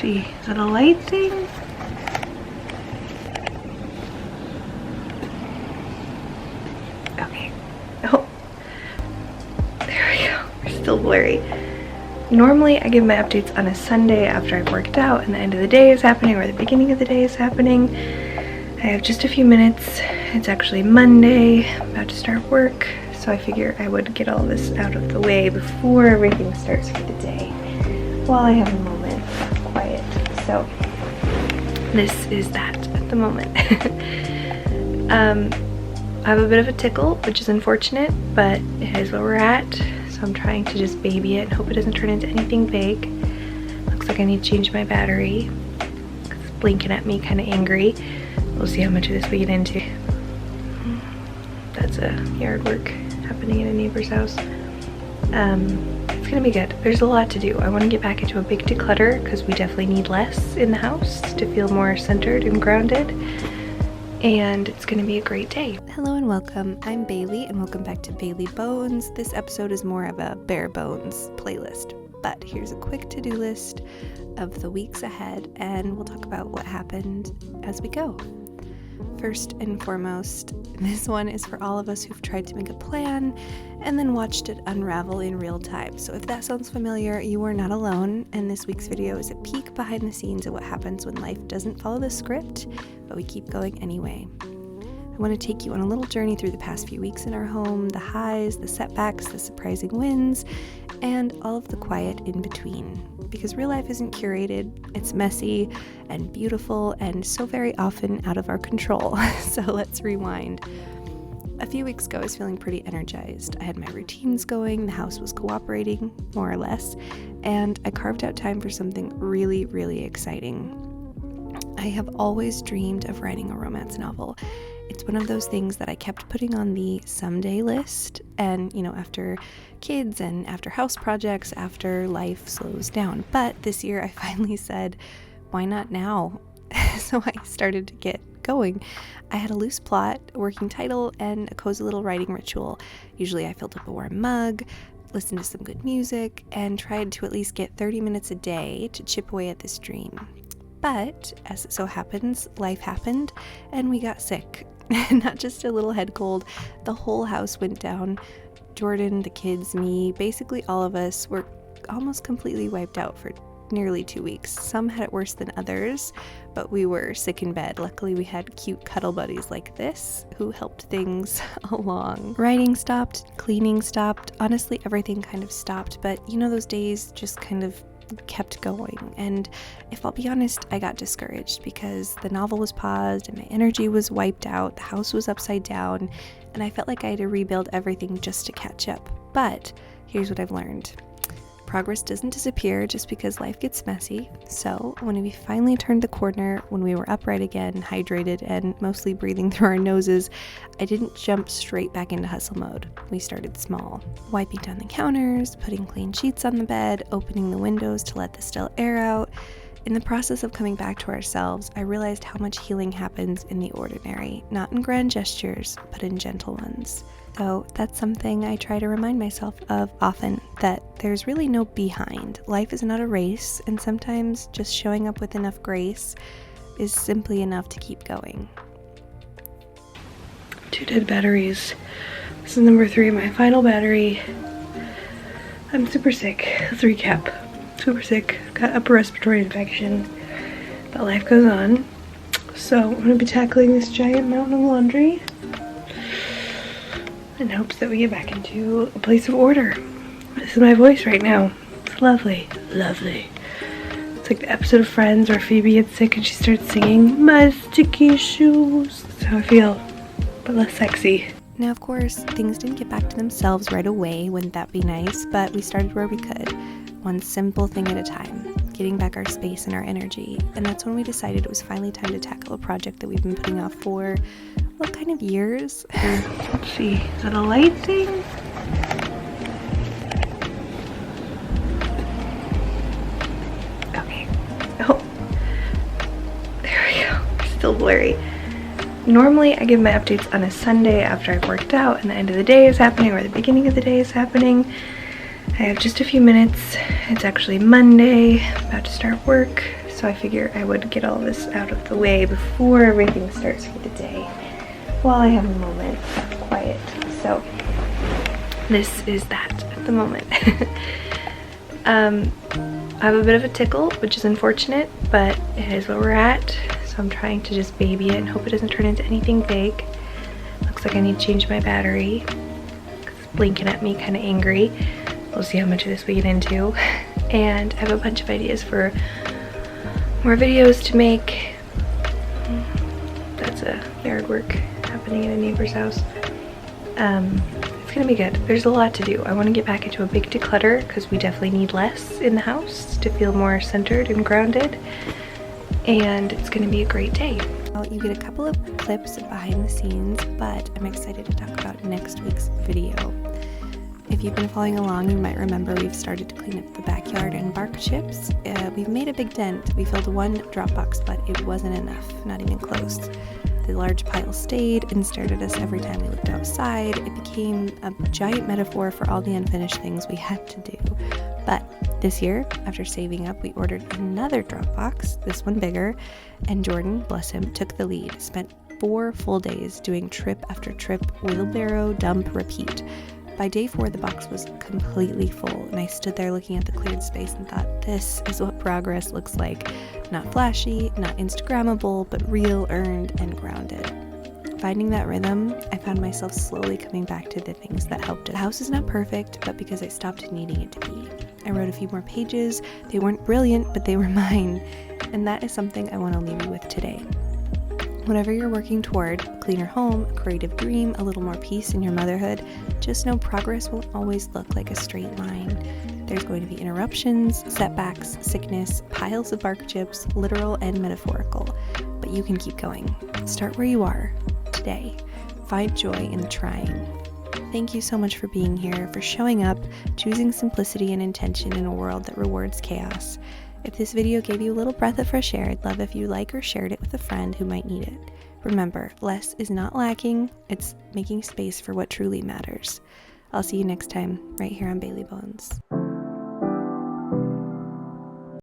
see, is that a light thing? Okay. Oh, there we go. We're still blurry. Normally I give my updates on a Sunday after I've worked out and the end of the day is happening or the beginning of the day is happening. I have just a few minutes. It's actually Monday, I'm about to start work, so I figure I would get all this out of the way before everything starts for the day while I have a moment of quiet. So this is that at the moment. I have a bit of a tickle, which is unfortunate, but it is where we're at. So I'm trying to just baby it and hope it doesn't turn into anything big. Looks like I need to change my battery. It's blinking at me, kind of angry. We'll see how much of this we get into. That's a yard work happening in a neighbor's house. It's gonna be good. There's a lot to do. I want to get back into a big declutter because we definitely need less in the house to feel more centered and grounded. And it's gonna be a great day. Hello and welcome. I'm Bailey and welcome back to Bailey Bones. This episode is more of a bare bones playlist, but here's a quick to-do list of the weeks ahead and we'll talk about what happened as we go. First and foremost, this one is for all of us who've tried to make a plan and then watched it unravel in real time. So if that sounds familiar, you are not alone, and this week's video is a peek behind the scenes of what happens when life doesn't follow the script, but we keep going anyway. I want to take you on a little journey through the past few weeks in our home, the highs, the setbacks, the surprising wins, and all of the quiet in between. Because real life isn't curated, it's messy and beautiful and so very often out of our control. So let's rewind. A few weeks ago, I was feeling pretty energized. I had my routines going, the house was cooperating, more or less, and I carved out time for something really, really exciting. I have always dreamed of writing a romance novel. It's one of those things that I kept putting on the someday list, and after kids and after house projects, after life slows down. But this year I finally said, why not now? So I started to get going. I had a loose plot, a working title, and a cozy little writing ritual. Usually I filled up a warm mug, listened to some good music, and tried to at least get 30 minutes a day to chip away at this dream. But as it so happens, life happened and we got sick. Not just a little head cold, the whole house went down. Jordan, the kids, me, basically all of us were almost completely wiped out for nearly 2 weeks. Some had it worse than others, but we were sick in bed. Luckily, we had cute cuddle buddies like this who helped things along. Writing stopped, cleaning stopped, honestly everything kind of stopped, but those days just kind of kept going. And if I'll be honest, I got discouraged because the novel was paused and my energy was wiped out, the house was upside down, and I felt like I had to rebuild everything just to catch up. But here's what I've learned. Progress doesn't disappear just because life gets messy. So when we finally turned the corner, when we were upright again, hydrated, and mostly breathing through our noses, I didn't jump straight back into hustle mode. We started small, wiping down the counters, putting clean sheets on the bed, opening the windows to let the still air out. In the process of coming back to ourselves, I realized how much healing happens in the ordinary, not in grand gestures, but in gentle ones. So that's something I try to remind myself of often, that there's really no behind. Life is not a race, and sometimes just showing up with enough grace is simply enough to keep going. 2 dead batteries. This is number 3, my final battery. I'm super sick. Let's recap. Super sick. Got upper respiratory infection. But life goes on. So I'm going to be tackling this giant mountain of laundry in hopes that we get back into a place of order. This is my voice right now. It's lovely. Lovely. It's like the episode of Friends where Phoebe gets sick and she starts singing, "My sticky shoes." That's how I feel, but less sexy. Now, of course, things didn't get back to themselves right away. Wouldn't that be nice? But we started where we could. One simple thing at a time. Getting back our space and our energy. And that's when we decided it was finally time to tackle a project that we've been putting off for, well, kind of years. Let's see, is that a light thing? Okay. Oh, there we go. Still blurry. Normally I give my updates on a Sunday after I've worked out and the end of the day is happening or the beginning of the day is happening. I have just a few minutes. It's actually Monday, I'm about to start work, so I figure I would get all this out of the way before everything starts for the day while I have a moment of quiet. So this is that at the moment. I have a bit of a tickle, which is unfortunate, but it is where we're at. So I'm trying to just baby it and hope it doesn't turn into anything big. Looks like I need to change my battery. It's blinking at me kind of angry. We'll see how much of this we get into. And I have a bunch of ideas for more videos to make. That's a yard work happening in a neighbor's house. It's gonna be good. There's a lot to do. I want to get back into a big declutter because we definitely need less in the house to feel more centered and grounded. And it's gonna be a great day. Well, you get a couple of clips of behind the scenes, but I'm excited to talk about next week's video. If you've been following along, you might remember we've started to clean up the backyard and bark chips. We've made a big dent. We filled one drop box, but it wasn't enough, not even close. The large pile stayed and stared at us every time we looked outside. It became a giant metaphor for all the unfinished things we had to do. But this year, after saving up, we ordered another drop box, this one bigger, and Jordan, bless him, took the lead. Spent 4 full days doing trip after trip, wheelbarrow, dump, repeat. By day 4, the box was completely full, and I stood there looking at the cleared space and thought, this is what progress looks like. Not flashy, not Instagrammable, but real, earned, and grounded. Finding that rhythm, I found myself slowly coming back to the things that helped it. The house is not perfect, but because I stopped needing it to be. I wrote a few more pages. They weren't brilliant, but they were mine. And that is something I want to leave you with today. Whatever you're working toward, a cleaner home, a creative dream, a little more peace in your motherhood, just know progress won't always look like a straight line. There's going to be interruptions, setbacks, sickness, piles of bark chips, literal and metaphorical. But you can keep going. Start where you are, today. Find joy in trying. Thank you so much for being here, for showing up, choosing simplicity and intention in a world that rewards chaos. If this video gave you a little breath of fresh air, I'd love if you like or shared it with a friend who might need it. Remember, less is not lacking, it's making space for what truly matters. I'll see you next time, right here on Bailey Bones.